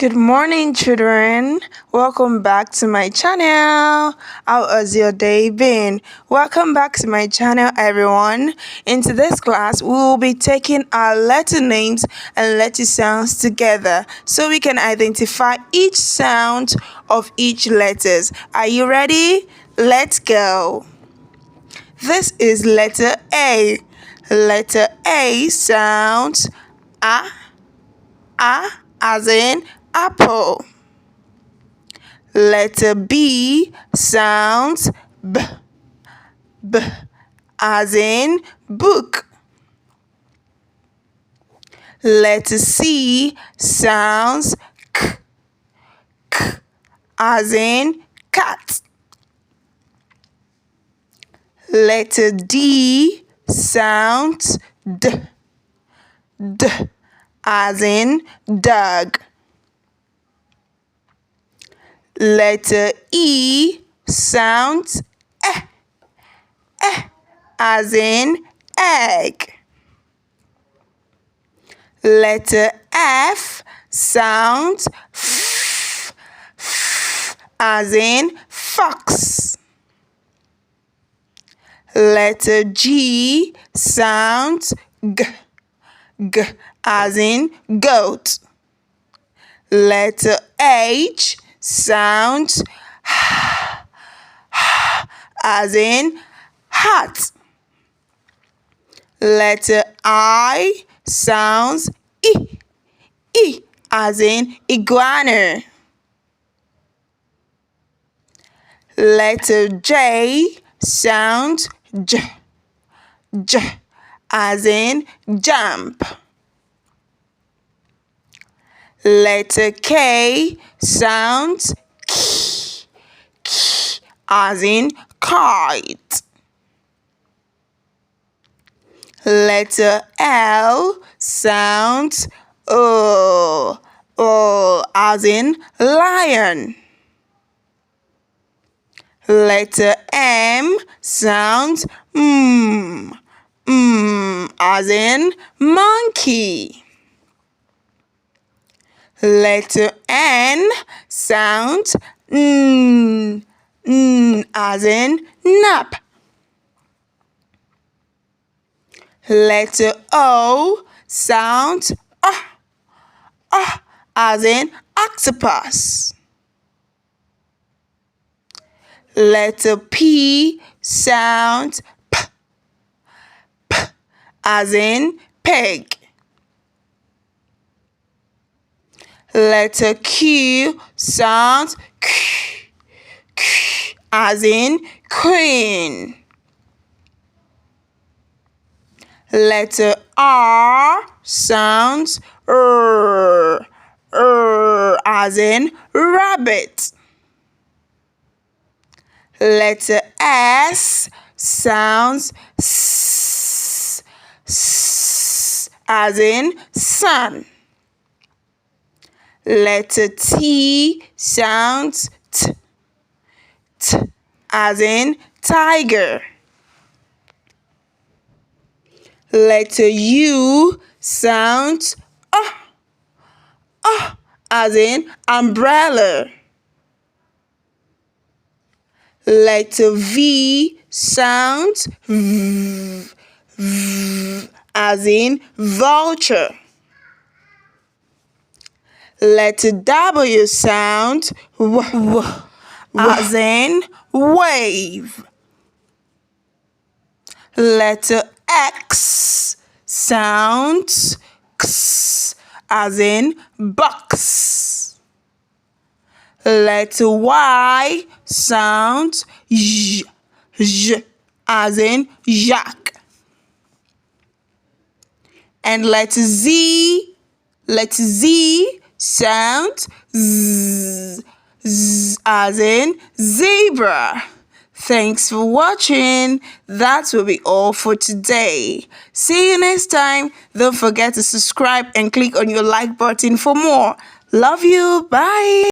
Good morning, children. Welcome back to my channel. How has your day been? Welcome back to my channel, everyone. In today's class, we will be taking our letter names and letter sounds together so we can identify each sound of each letters. Are you ready? Let's go. This is letter A. Letter A sounds A as in apple. Letter B sounds B as in book. Letter C sounds K as in cat. Letter D sounds D as in dog. Letter E sounds as in egg. Letter F sounds F as in fox. Letter G sounds G as in goat. Letter H sounds as in hat. Letter I sounds E as in iguana. Letter J sounds J as in jump. Letter K sounds K as in kite. Letter L sounds O as in lion. Letter M sounds as in monkey. Letter N sounds as in nap. Letter O sounds as in octopus. Letter P sounds P as in pig. Letter Q sounds Q as in queen. Letter R sounds as in rabbit. Letter S sounds as in sun. Letter T sounds T as in tiger. Letter U sounds as in umbrella. Letter V sounds as in vulture. Letter W sounds as in wave. Letter X sounds as in box. Letter Y sounds as in yak. And letter Z sounds as in zebra. Thanks for watching. That will be all for today. See you next time. Don't forget to subscribe and click on your like button for more. Love you. Bye.